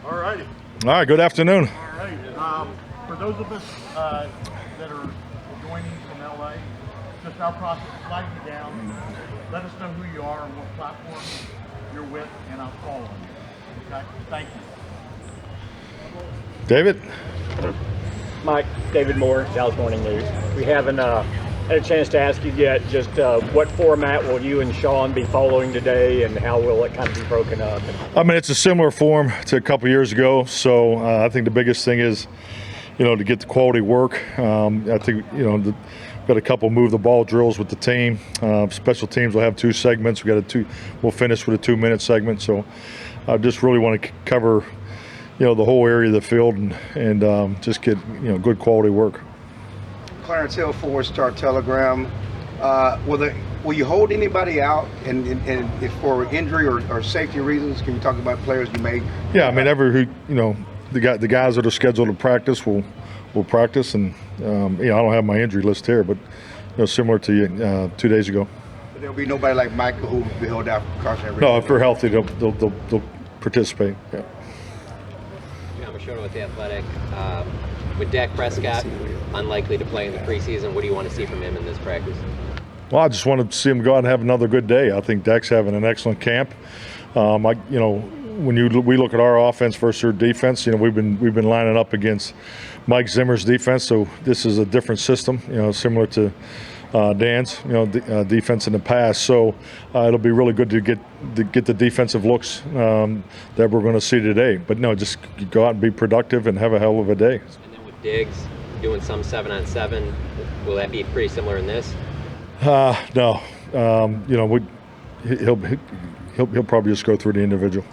All righty. All right, good afternoon. All right. For those of us that are joining from LA, just our process, flag you down. Let us know who you are and what platform you're with, and I'll call on you. Okay? Thank you. David? Mike, David Moore, Dallas Morning News. We haven't had a chance to ask you yet just what format will you and Sean be following today, and how will it kind of be broken up? I mean, it's a similar form to a couple years ago, so I think the biggest thing is, to get the quality work. I think, got a couple move the ball drills with the team. Special teams will have 2 segments. We'll finish with a 2-minute segment, so I just really want to cover the whole area of the field and just get good quality work. Clarence Hill, 4-Star Telegram. Will you hold anybody out and if for injury or safety reasons? Can you talk about players you may? Yeah, I mean the guys that are scheduled to practice will practice, and I don't have my injury list here, but similar to 2 days ago. But there'll be nobody like Michael who will be held out for cautionary. No, if they're healthy, they'll participate. Yeah. With the Athletic, with Dak Prescott unlikely to play in the preseason, what do you want to see from him in this practice? Well, I just want to see him go out and have another good day. I think Dak's having an excellent camp. When we look at our offense versus their defense, we've been lining up against Mike Zimmer's defense, so this is a different system, similar to Dan's, defense in the past. So it'll be really good to get the defensive looks that we're going to see today. But no, just go out and be productive and have a hell of a day. And then with Diggs doing some 7-on-7, will that be pretty similar in this? No, he'll probably just go through the individual.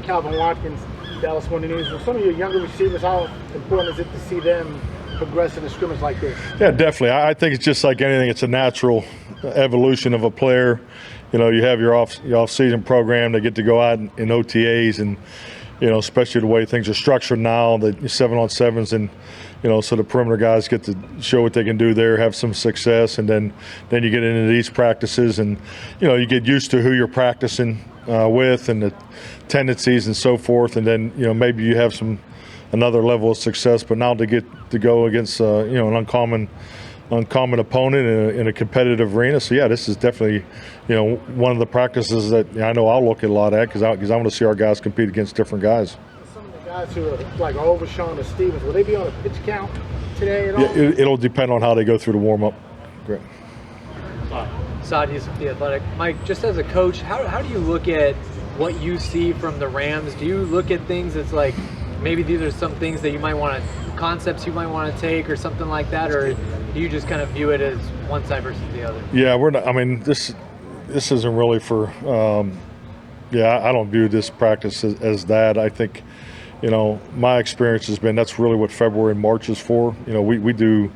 Calvin Watkins, Dallas Morning News. For some of your younger receivers, how important is it to see them progress in a scrimmage like this? Yeah, definitely. I think it's just like anything. It's a natural evolution of a player. You have your off-season program. They get to go out in OTAs, and especially the way things are structured now, the 7-on-7s, and so the perimeter guys get to show what they can do there, have some success, and then you get into these practices, and you get used to who you're practicing with and the tendencies and so forth, and then maybe you have another level of success. But now to get to go against an uncommon opponent in a competitive arena, so yeah, this is definitely one of the practices that I know I'll look at a lot at because I want to see our guys compete against different guys. Some of the guys who are like over Sean or Stevens, will they be on a pitch count today at all? Yeah, it'll depend on how they go through the warm-up. Great. Sadi's the Athletic. Mike, just as a coach, how do you look at what you see from the Rams? Do you look at things that's like maybe these are some things that you might want to, concepts you might want to take or something like that, or do you just kind of view it as one side versus the other? Yeah, we're not. I mean, this isn't really for. I don't view this practice as that. I think, my experience has been that's really what February and March is for. We do.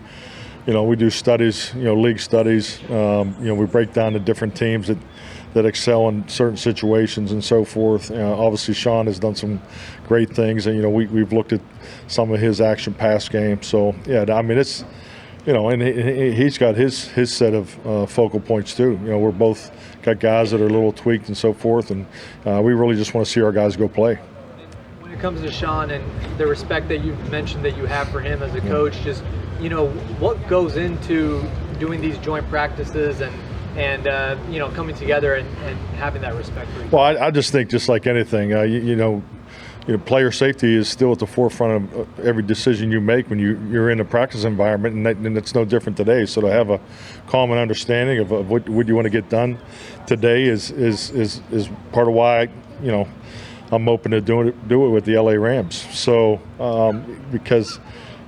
We do studies, league studies. We break down the different teams that excel in certain situations and so forth. Obviously, Sean has done some great things, and we've looked at some of his action pass game. So yeah, I mean it's, and he's got his set of focal points too. We're both got guys that are a little tweaked and so forth, and we really just want to see our guys go play. When it comes to Sean and the respect that you've mentioned that you have for him as a coach, just what goes into doing these joint practices and coming together and having that respect for each other? Well, I just think just like anything, player safety is still at the forefront of every decision you make when you're in a practice environment, and it's no different today. So to have a common understanding of what you want to get done today is part of why I'm open to do it with the LA Rams. So because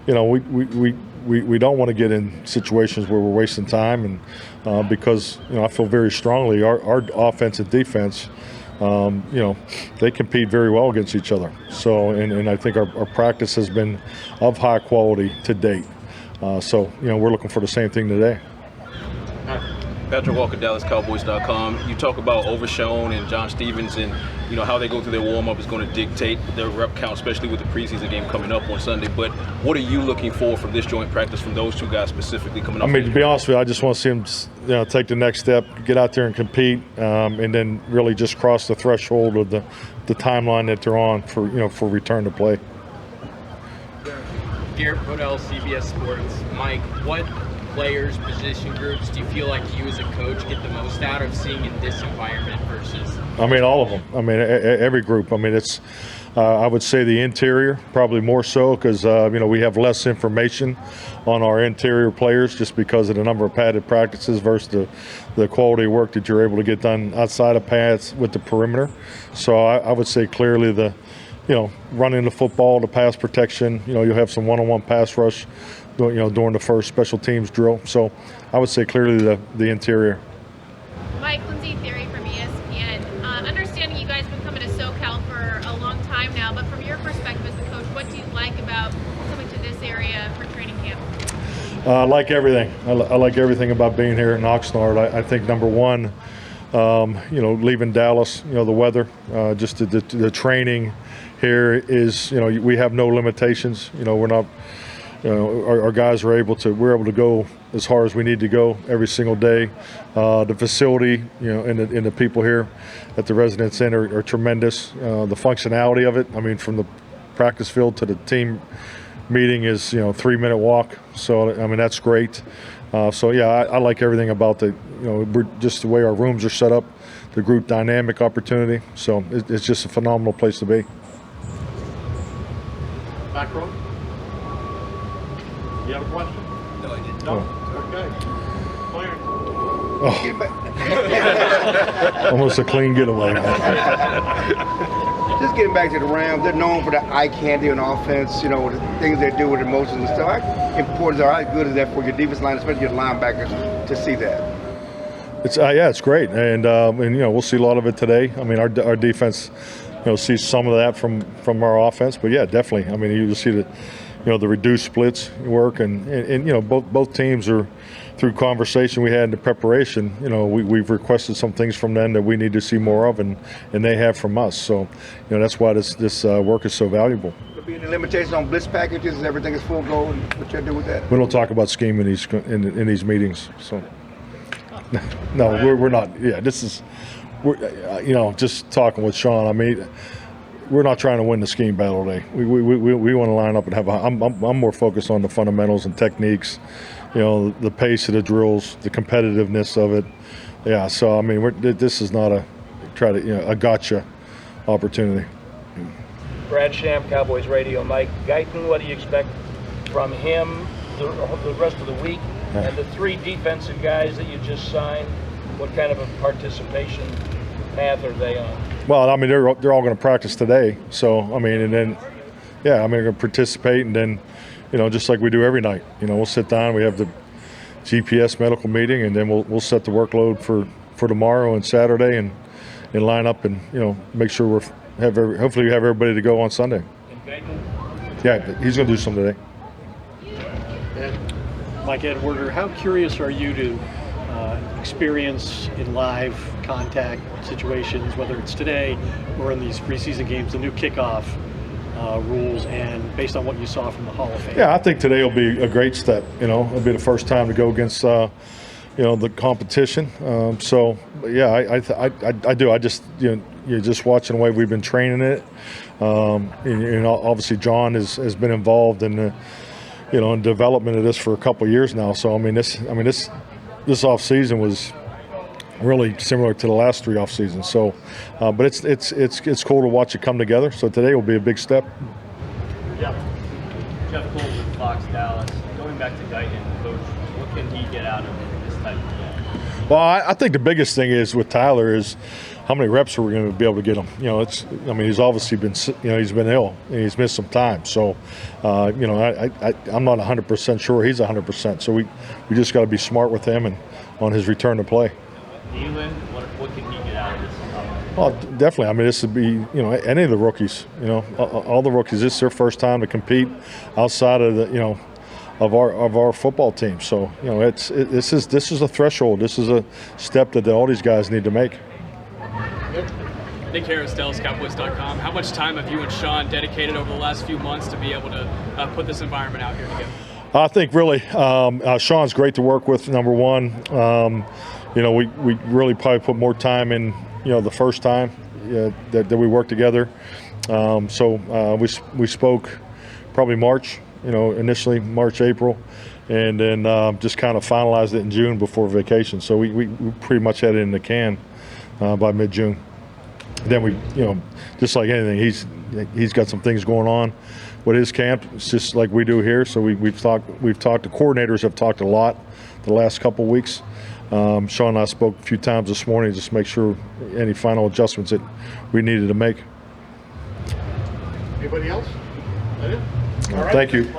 we don't want to get in situations where we're wasting time, and because I feel very strongly our offense and defense, they compete very well against each other. So and I think our practice has been of high quality to date. So we're looking for the same thing today. Patrick Walker, DallasCowboys.com. You talk about Overshown and John Stevens and how they go through their warm-up is going to dictate their rep count, especially with the preseason game coming up on Sunday. But what are you looking for from this joint practice from those two guys specifically coming up? I mean, to be honest with you, I just want to see them take the next step, get out there and compete, and then really just cross the threshold of the timeline that they're on for return to play. Garrett Podell, CBS Sports. Mike, what players, position groups do you feel like you as a coach get the most out of seeing in this environment versus? I mean, all of them. I mean, every group. I mean, it's. I would say the interior probably more so because we have less information on our interior players just because of the number of padded practices versus the quality of work that you're able to get done outside of pads with the perimeter. So I would say clearly the. Running the football, the pass protection. You'll have some one-on-one pass rush. During the first special teams drill. So I would say clearly the interior. Mike, Lindsay Theory from ESPN. Understanding you guys have been coming to SoCal for a long time now, but from your perspective as a coach, what do you like about coming to this area for training camp? I like everything. I like everything about being here in Oxnard. I think number one, leaving Dallas, the weather, just the training here is, we have no limitations. We're not. Our guys we're able to go as hard as we need to go every single day. The facility, and the people here at the Residence Inn are tremendous. The functionality of it, I mean, from the practice field to the team meeting is 3-minute walk. So I mean that's great. I like everything about we're just the way our rooms are set up, the group dynamic opportunity. So it's just a phenomenal place to be. Back row. You have a question? No, I didn't. No? Okay. Clear. Almost a clean getaway. Just getting back to the Rams, they're known for the eye candy on offense, the things they do with emotions and stuff. How important how good is that for your defense line, especially your linebackers, to see that? It's great, and we'll see a lot of it today. I mean, our defense, sees some of that from our offense, but yeah, definitely. I mean, you see the reduced splits work, and both teams are through conversation we had in the preparation. We've requested some things from them that we need to see more of, and they have from us. So, that's why this work is so valuable. Will there be any limitations on blitz packages? Everything is full go, and what you do with that? We don't talk about scheme in these meetings. So, no, we're not. Yeah, we're just talking with Sean. I mean. We're not trying to win the scheme battle today. We want to line up and have I'm more focused on the fundamentals and techniques, the pace of the drills, the competitiveness of it. Yeah, so I mean, this is not a gotcha opportunity. Brad Sham, Cowboys Radio. Mike Guyton, what do you expect from him the rest of the week? And the 3 defensive guys that you just signed, what kind of a participation path are they on? Well, I mean, they're all going to practice today. So, I mean, and then, they're going to participate. And then, just like we do every night, we'll sit down. We have the GPS medical meeting, and then we'll set the workload for tomorrow and Saturday and line up and, make sure hopefully we have everybody to go on Sunday. Yeah, he's going to do some today. Mike Edwarder, how curious are you to experience in live contact situations, whether it's today or in these preseason games, the new kickoff rules, and based on what you saw from the Hall of Fame? Yeah, I think today will be a great step. It'll be the first time to go against the competition. I do. I just you're just watching the way we've been training it. Obviously John has been involved in the in development of this for a couple of years now. So this off season was really similar to the last 3 off seasons. So, but it's cool to watch it come together. So today will be a big step. Jeff Cole with Fox Dallas. Going back to Guyton, coach, what can he get out of this type of game? Well, I think the biggest thing is with Tyler is how many reps are we going to be able to get him? He's obviously been, he's been ill and he's missed some time. So, I'm not 100% sure he's 100%. So we just got to be smart with him and on his return to play. Nealon, what can he get out of this? Well, definitely. I mean, this would be, any of the rookies, all the rookies, this is their first time to compete outside of of our football team. So this is a threshold. This is a step that all these guys need to make. Nick Herro, Cowboys.com. How much time have you and Sean dedicated over the last few months to be able to put this environment out here together? I think really Sean's great to work with, number one. We really probably put more time in, the first time that we worked together. We spoke probably March, initially March, April, and then just kind of finalized it in June before vacation. So we pretty much had it in the can by mid-June. Then we, just like anything, he's got some things going on with his camp. It's just like we do here. So we've talked. The coordinators have talked a lot the last couple of weeks. Sean and I spoke a few times this morning just to make sure any final adjustments that we needed to make. Anybody else? That it? All right. Thank you.